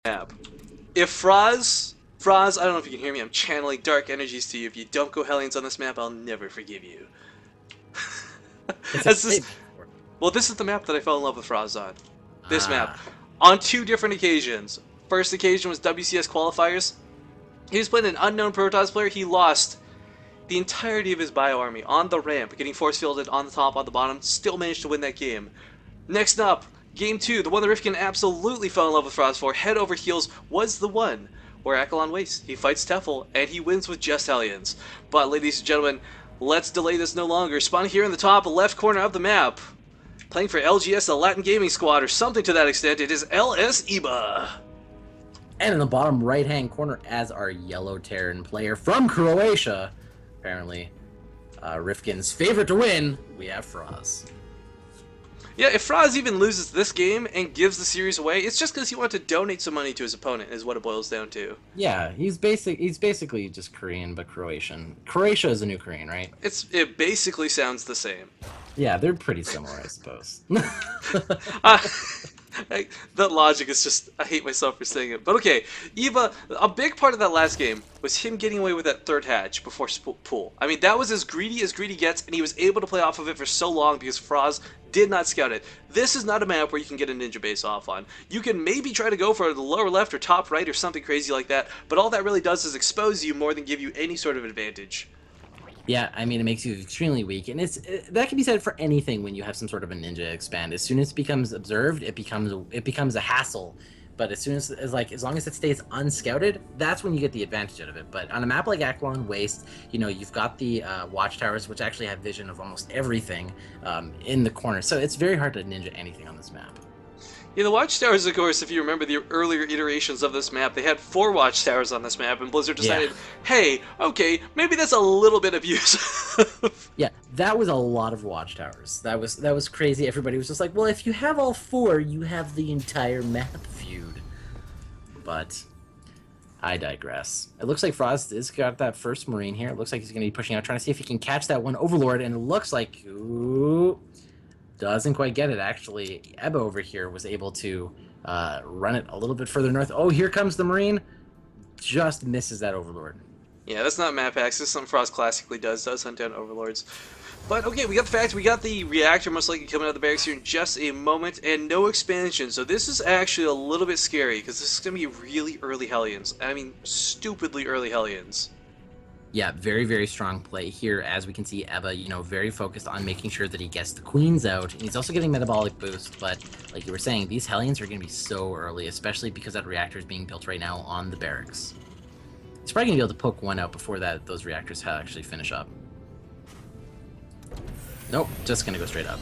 map. If Frozz, I don't know if you can hear me, I'm channeling dark energies to you. If you don't go Hellions on this map, I'll never forgive you. Well, this is the map that I fell in love with Frozz on. This map. On 2 different occasions. First occasion was WCS qualifiers. He was playing an unknown Protoss player. He lost the entirety of his bio army on the ramp, getting force fielded on the top, on the bottom, still managed to win that game. Next up, Game 2, the one that Rifkin absolutely fell in love with Frozz for, head over heels, was the one where Akalon wastes. He fights Tefl, and he wins with just Hellions. But, ladies and gentlemen, let's delay this no longer. Spawning here in the top left corner of the map, playing for LGS, the Latin Gaming Squad, or something to that extent, it is LsEbA. And in the bottom right-hand corner, as our Yellow Terran player from Croatia, apparently Rifkin's favorite to win, we have Frozz. Yeah, if Frozz even loses this game and gives the series away, it's just because he wanted to donate some money to his opponent, is what it boils down to. Yeah, he's basically just Korean, but Croatian. Croatia is a new Korean, right? It basically sounds the same. Yeah, they're pretty similar, I suppose. That logic is just, I hate myself for saying it. But okay, EVA, a big part of that last game was him getting away with that third hatch before pool. I mean, that was as greedy gets, and he was able to play off of it for so long because Frozz did not scout it. This is not a map where you can get a ninja base off on. You can maybe try to go for the lower left or top right or something crazy like that, but all that really does is expose you more than give you any sort of advantage. Yeah, I mean, it makes you extremely weak, and that can be said for anything when you have some sort of a ninja expand. As soon as it becomes observed, it becomes a hassle. But as long as it stays unscouted, that's when you get the advantage out of it. But on a map like Akalon Waste, you know, you've got the watchtowers, which actually have vision of almost everything in the corner. So it's very hard to ninja anything on this map. Yeah, the watchtowers, of course, if you remember the earlier iterations of this map, they had 4 watchtowers on this map, and Blizzard decided, hey, okay, maybe that's a little bit abusive. Yeah, that was a lot of watchtowers. That was crazy. Everybody was just like, well, if you have all 4, you have the entire map viewed. But I digress. It looks like Frozz has got that first Marine here. It looks like he's going to be pushing out, trying to see if he can catch that one Overlord, and it looks like... Ooh, doesn't quite get it, actually. LsEbA over here was able to run it a little bit further north. Oh, here comes the Marine. Just misses that Overlord. Yeah, that's not map hacks. This is something Frozz classically does hunt down Overlords. But, okay, we got the fact, we got the reactor most likely coming out of the barracks here in just a moment, and no expansion. So this is actually a little bit scary, because this is going to be really early Hellions. I mean, stupidly early Hellions. Yeah, very, very strong play here. As we can see, LsEbA, you know, very focused on making sure that he gets the queens out. And he's also getting metabolic boost, but like you were saying, these Hellions are going to be so early, especially because that reactor is being built right now on the barracks. He's probably going to be able to poke one out before those reactors actually finish up. Nope, just going to go straight up.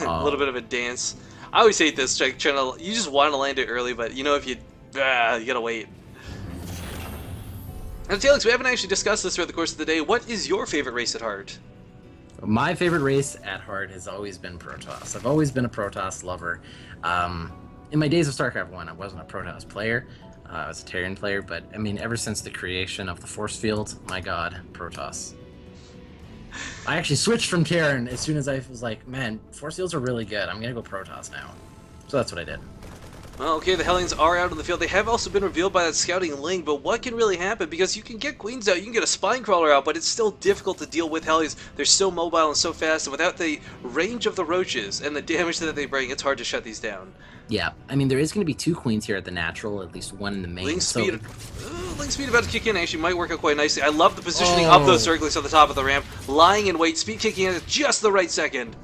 A little bit of a dance. I always hate this, you just want to land it early, but you know, if you gotta wait. Now, Felix, we haven't actually discussed this throughout the course of the day. What is your favorite race at heart? My favorite race at heart has always been Protoss. I've always been a Protoss lover. In my days of StarCraft 1, I wasn't a Protoss player. I was a Terran player, but I mean, ever since the creation of the Force Field, my god, Protoss. I actually switched from Terran as soon as I was like, man, Force Fields are really good. I'm gonna go Protoss now. So that's what I did. Well, okay, the Hellions are out on the field. They have also been revealed by that scouting link, but what can really happen? Because you can get Queens out, you can get a Spine Crawler out, but it's still difficult to deal with Hellions. They're so mobile and so fast, and without the range of the Roaches and the damage that they bring, it's hard to shut these down. Yeah, I mean, there is going to be 2 Queens here at the natural, at least 1 in the main. Link speed about to kick in actually might work out quite nicely. I love the positioning of those Zerglings on the top of the ramp, lying in wait, speed kicking in at just the right second.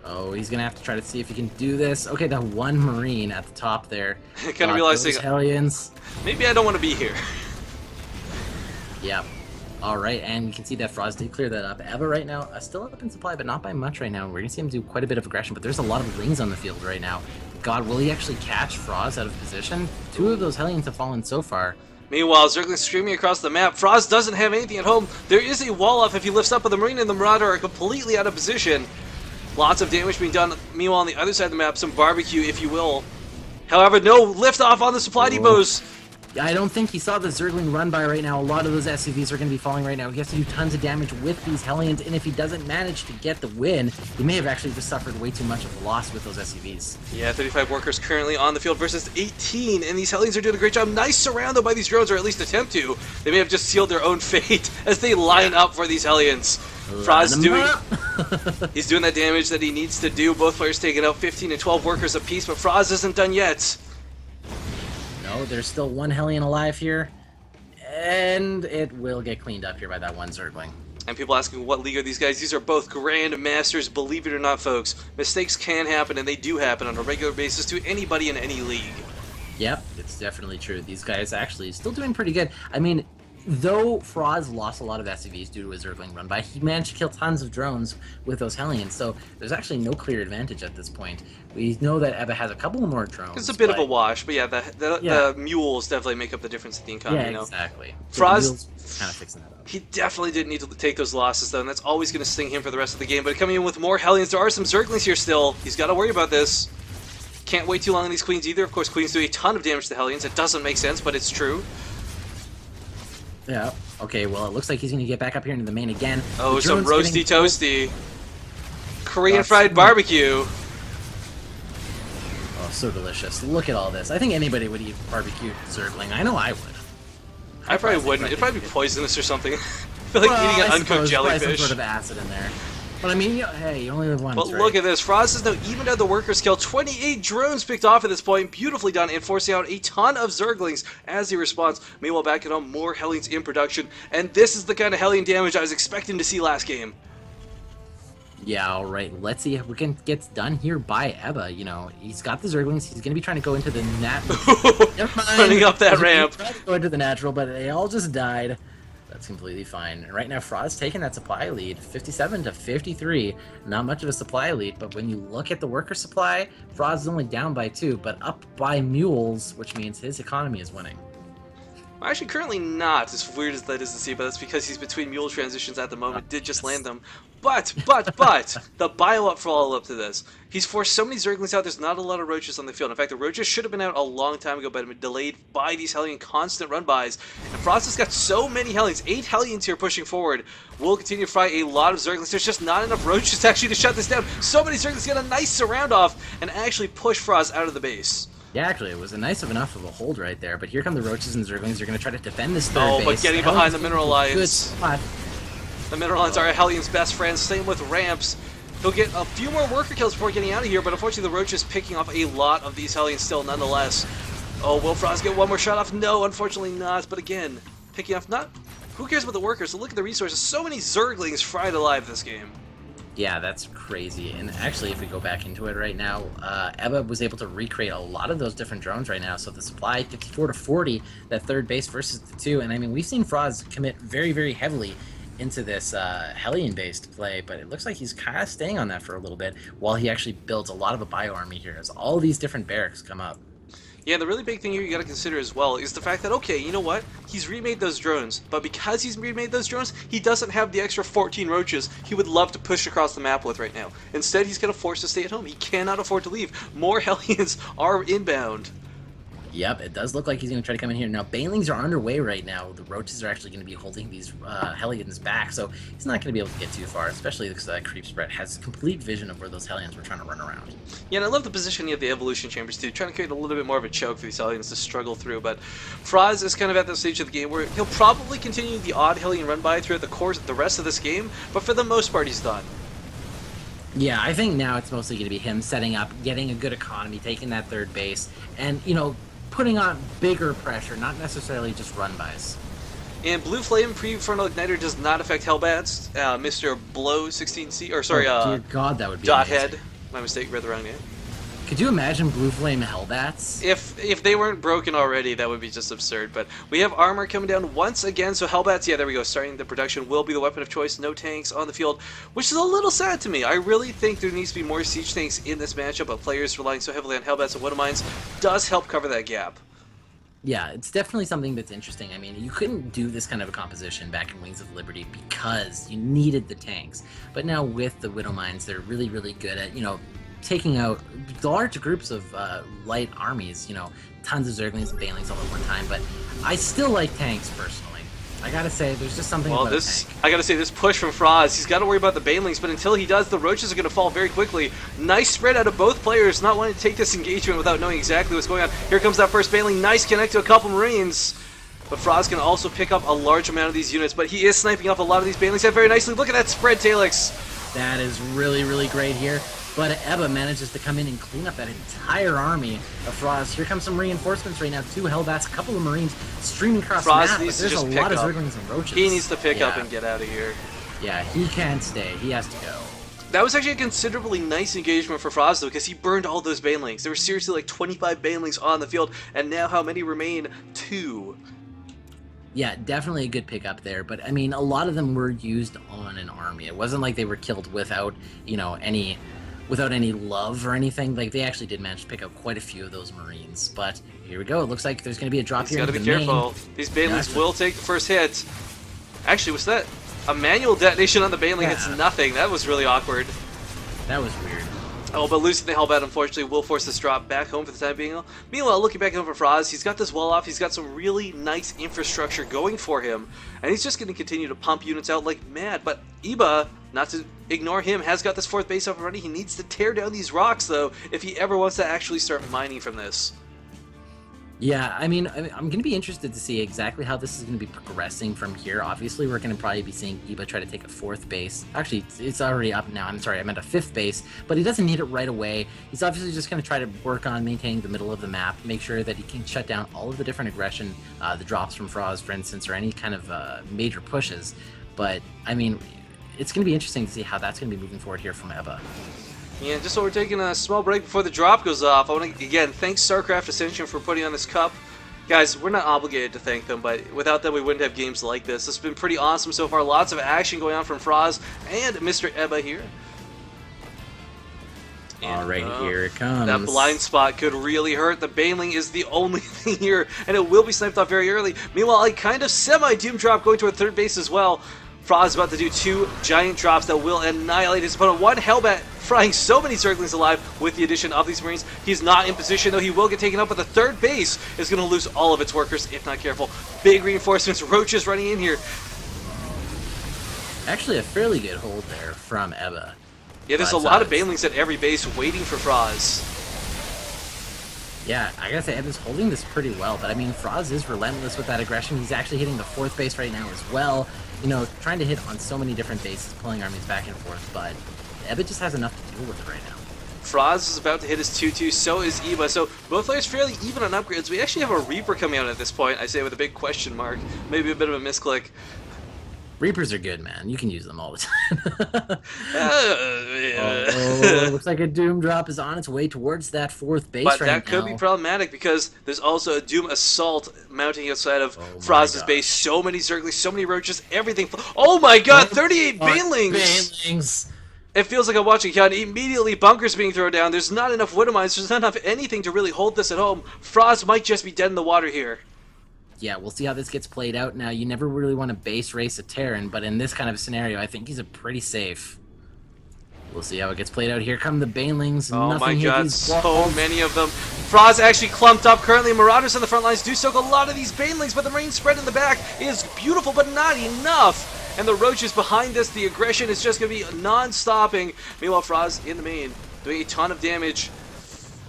Oh, he's going to have to try to see if he can do this. Okay, that 1 Marine at the top there. Kind of realizing, Hellions. Maybe I don't want to be here. Yeah. All right, and you can see that Frozz did clear that up. LsEbA right now, still up in supply, but not by much right now. We're going to see him do quite a bit of aggression, but there's a lot of Lings on the field right now. God, will he actually catch Frozz out of position? 2 of those Hellions have fallen so far. Meanwhile, Zerglings streaming across the map. Frozz doesn't have anything at home. There is a wall-off if he lifts up, but the Marine and the Marauder are completely out of position. Lots of damage being done. Meanwhile, on the other side of the map, some barbecue, if you will. However, no lift-off on the supply depots. I don't think he saw the Zergling run by right now. A lot of those SCVs are going to be falling right now. He has to do tons of damage with these Hellions, and if he doesn't manage to get the win, he may have actually just suffered way too much of a loss with those SCVs. Yeah, 35 workers currently on the field versus 18, and these Hellions are doing a great job. Nice surround, though, by these drones, or at least attempt to. They may have just sealed their own fate as they line up for these Hellions. Frozz he's doing that damage that he needs to do. Both players taking out 15 and 12 workers apiece, but Frozz isn't done yet. No, there's still one Hellion alive here, and it will get cleaned up here by that one Zergling. And people asking what league are these guys? These are both Grand Masters, believe it or not, folks. Mistakes can happen, and they do happen on a regular basis to anybody in any league. Yep, it's definitely true. These guys actually still doing pretty good. I mean, though Frozz lost a lot of SCVs due to his Zergling run by, he managed to kill tons of drones with those Hellions, so there's actually no clear advantage at this point. We know that EBA has a couple more drones. It's a bit of a wash, but yeah, the mules definitely make up the difference at the income, yeah, you know? Exactly. Frozz kind of fixing that up. He definitely didn't need to take those losses, though, and that's always going to sting him for the rest of the game. But coming in with more Hellions, there are some Zerglings here still. He's got to worry about this. Can't wait too long on these Queens either. Of course, Queens do a ton of damage to Hellions. It doesn't make sense, but it's true. Yeah, okay, well, it looks like he's going to get back up here into the main again. Oh, some roasty toasty. Korean fried barbecue. Oh, so delicious. Look at all this. I think anybody would eat barbecued Zergling. I know I would. I probably wouldn't. It'd probably be poisonous or something. I feel like eating an uncooked jellyfish. Some sort of acid in there. But I mean, hey, you only live once, But right? look at this. Frozz has now evened out the workers kill. 28 drones picked off at this point. Beautifully done, and forcing out a ton of Zerglings as he responds. Meanwhile, back at home, more Hellions in production. And this is the kind of Hellion damage I was expecting to see last game. Yeah, alright. Let's see if we can get done here by EBA. You know, he's got the Zerglings. He's going to be trying to go into the Running up that ramp. Trying to go into the natural, but they all just died. That's completely fine. And right now, Frozz taking that supply lead, 57 to 53. Not much of a supply lead, but when you look at the worker supply, Frozz is only down by 2, but up by mules, which means his economy is winning. Well, actually, currently not, as weird as that is to see, but that's because he's between mule transitions at the moment. Did just land them. But, the bio-up follow-up to this. He's forced so many Zerglings out, there's not a lot of Roaches on the field. In fact, the Roaches should have been out a long time ago, but have been delayed by these Hellion constant run-bys. And Frozz has got so many Hellions, 8 Hellions here pushing forward. We'll continue to fight a lot of Zerglings. There's just not enough Roaches actually to shut this down. So many Zerglings get a nice surround off and actually push Frozz out of the base. Yeah, actually, it was a nice enough of a hold right there, but here come the Roaches and Zerglings. They're going to try to defend this third base. But getting behind the Mineral Lions. Good spot. The Mineral Lions are Hellion's best friends, same with Ramps. He'll get a few more worker kills before getting out of here, but unfortunately the Roach is picking off a lot of these Hellions still nonetheless. Oh, will Frozz get one more shot off? No, unfortunately not, but again, picking off not... Who cares about the workers? So look at the resources. So many Zerglings fried alive this game. Yeah, that's crazy. And actually, if we go back into it right now, EBA was able to recreate a lot of those different drones right now. So the supply, 54 to 40, that third base versus the 2. And I mean, we've seen Frozz commit very, very heavily into this Hellion-based play, but it looks like he's kind of staying on that for a little bit while he actually builds a lot of a bio-army here as all these different barracks come up. Yeah, the really big thing here you gotta consider as well is the fact that, okay, you know what? He's remade those drones, but because he's remade those drones, he doesn't have the extra 14 Roaches he would love to push across the map with right now. Instead, he's gonna force to stay at home. He cannot afford to leave. More Hellions are inbound. Yep, it does look like he's going to try to come in here. Now, Banelings are underway right now. The Roaches are actually going to be holding these Hellions back, so he's not going to be able to get too far, especially because that Creep Spread has complete vision of where those Hellions were trying to run around. Yeah, and I love the positioning of the Evolution Chambers, too, trying to create a little bit more of a choke for these Hellions to struggle through, but Frozz is kind of at that stage of the game where he'll probably continue the odd Hellion run-by throughout the rest of this game, but for the most part, he's done. Yeah, I think now it's mostly going to be him setting up, getting a good economy, taking that third base, and, you know, putting on bigger pressure, not necessarily just run-bys. And Blue Flame Prefrontal Igniter does not affect Hellbats. Mr. Blow 16C, or sorry, dear God, that would be Dot amazing. Head. My mistake, read the wrong name. Could you imagine Blue Flame Hellbats? If they weren't broken already, that would be just absurd. But we have armor coming down once again, so Hellbats, yeah, there we go. Starting the production will be the weapon of choice. No tanks on the field, which is a little sad to me. I really think there needs to be more siege tanks in this matchup, but players relying so heavily on Hellbats and Widow Mines does help cover that gap. Yeah, it's definitely something that's interesting. I mean, you couldn't do this kind of a composition back in Wings of Liberty because you needed the tanks. But now with the Widow Mines, they're really, really good at, you know, taking out large groups of light armies, you know, tons of Zerglings and Banelings all at one time, but I still like tanks personally. I gotta say, there's just something about a tank. I gotta say, this push from Frozz, he's gotta worry about the Banelings, but until he does, the Roaches are gonna fall very quickly. Nice spread out of both players, not wanting to take this engagement without knowing exactly what's going on. Here comes that first Baneling, nice connect to a couple Marines. But Frozz can also pick up a large amount of these units, but he is sniping up a lot of these Banelings very nicely. Look at that spread, Talix. That is really, really great here. But LsEbA manages to come in and clean up that entire army of Frozz. Here comes some reinforcements right now. 2 Hellbats, a couple of Marines streaming across the map. Needs There's to just a pick lot up. of Zerglings and Roaches. He needs to pick up and get out of here. Yeah, he can't stay. He has to go. That was actually a considerably nice engagement for Frozz, though, because he burned all those Banelings. There were seriously like 25 Banelings on the field, and now how many remain? 2. Yeah, definitely a good pickup there, but I mean, a lot of them were used on an army. It wasn't like they were killed without, you know, without any love or anything. Like, they actually did manage to pick up quite a few of those Marines. But here we go. It looks like there's going to be a drop here. He's got to be careful. These Banelings will take the first hit. Actually, was that a manual detonation on the Baneling? It's nothing. That was really awkward. That was weird. Oh, but losing the Hellbat, unfortunately, will force this drop back home for the time being. Meanwhile, looking back home for Frozz, he's got this wall off, he's got some really nice infrastructure going for him, and he's just going to continue to pump units out like mad. But LsEbA, not to ignore him, has got this 4th base up and running. He needs to tear down these rocks, though, if he ever wants to actually start mining from this. Yeah, I mean, I'm going to be interested to see exactly how this is going to be progressing from here. Obviously, we're going to probably be seeing LsEbA try to take a 4th base. Actually, it's already up now. I'm sorry, I meant a 5th base, but he doesn't need it right away. He's obviously just going to try to work on maintaining the middle of the map, make sure that he can shut down all of the different aggression, the drops from Frozz, for instance, or any kind of major pushes. But, I mean, it's going to be interesting to see how that's going to be moving forward here from LsEbA. Yeah, just so we're taking a small break before the drop goes off, I want to, again, thank StarCraft Ascension for putting on this cup. Guys, we're not obligated to thank them, but without them we wouldn't have games like this. This has been pretty awesome so far. Lots of action going on from Frozz and Mr. LsEbA here. Alright, here it comes. That blind spot could really hurt. The Baneling is the only thing here, and it will be sniped off very early. Meanwhile, a kind of semi-doom drop going to a 3rd base as well. Frozz is about to do 2 giant drops that will annihilate his opponent. 1 Hellbat frying so many Zerglings alive with the addition of these Marines. He's not in position, though. He will get taken out, but the 3rd base is going to lose all of its workers, if not careful. Big reinforcements. Roaches running in here. Actually, a fairly good hold there from LsEbA. Yeah, there's a lot of Banelings at every base waiting for Frozz. Yeah, I gotta say, LsEbA's holding this pretty well, but I mean, Frozz is relentless with that aggression. He's actually hitting the 4th base right now as well. You know, trying to hit on so many different bases, pulling armies back and forth, but LsEbA just has enough to deal with it right now. Frozz is about to hit his 2-2, so is LsEbA, so both players fairly even on upgrades. We actually have a Reaper coming out at this point, I say with a big question mark. Maybe a bit of a misclick. Reapers are good, man. You can use them all the time. Oh, looks like a Doom drop is on its way towards that 4th base right now. But that could be problematic because there's also a Doom Assault mounting outside of Frozz's base. So many Zerglings, so many Roaches, everything. Oh my god, 38 Banelings! It feels like I'm watching count. Immediately, bunkers being thrown down. There's not enough Widow Mines. There's not enough anything to really hold this at home. Frozz might just be dead in the water here. Yeah, we'll see how this gets played out. Now, you never really want to base race a Terran, but in this kind of scenario, I think he's a pretty safe. We'll see how it gets played out. Here come the Banelings. Oh my god, so many of them. Frozz actually clumped up. Currently, Marauders on the front lines do soak a lot of these Banelings, but the Marine spread in the back is beautiful, but not enough. And the Roaches behind this, the aggression is just going to be non-stopping. Meanwhile, Frozz in the main, doing a ton of damage.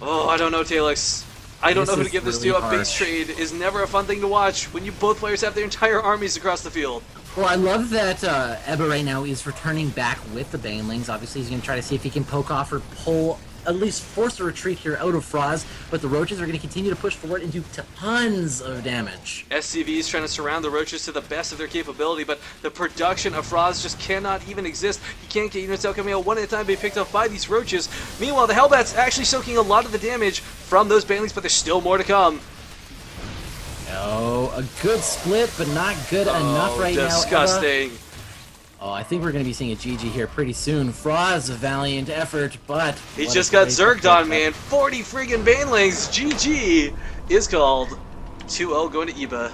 Oh, I don't know, Talix. I don't know who to give this to. A base trade is never a fun thing to watch when you both players have their entire armies across the field. Well, I love that LsEbA right now is returning back with the Banelings. Obviously, he's going to try to see if he can poke off or pull, at least force a retreat here out of Frozz, but the Roaches are going to continue to push forward and do tons of damage. SCV is trying to surround the Roaches to the best of their capability, but the production of Frozz just cannot even exist. He can't get units out coming out one at a time being picked up by these Roaches. Meanwhile, the Hellbat's actually soaking a lot of the damage from those Banelings, but there's still more to come. Oh, a good split, but not good enough right now. Disgusting. Oh, I think we're going to be seeing a GG here pretty soon. Frozz, a valiant effort, but... He just got zerged on, man. 40 friggin' Banelings. GG is called. 2-0 going to LsEbA.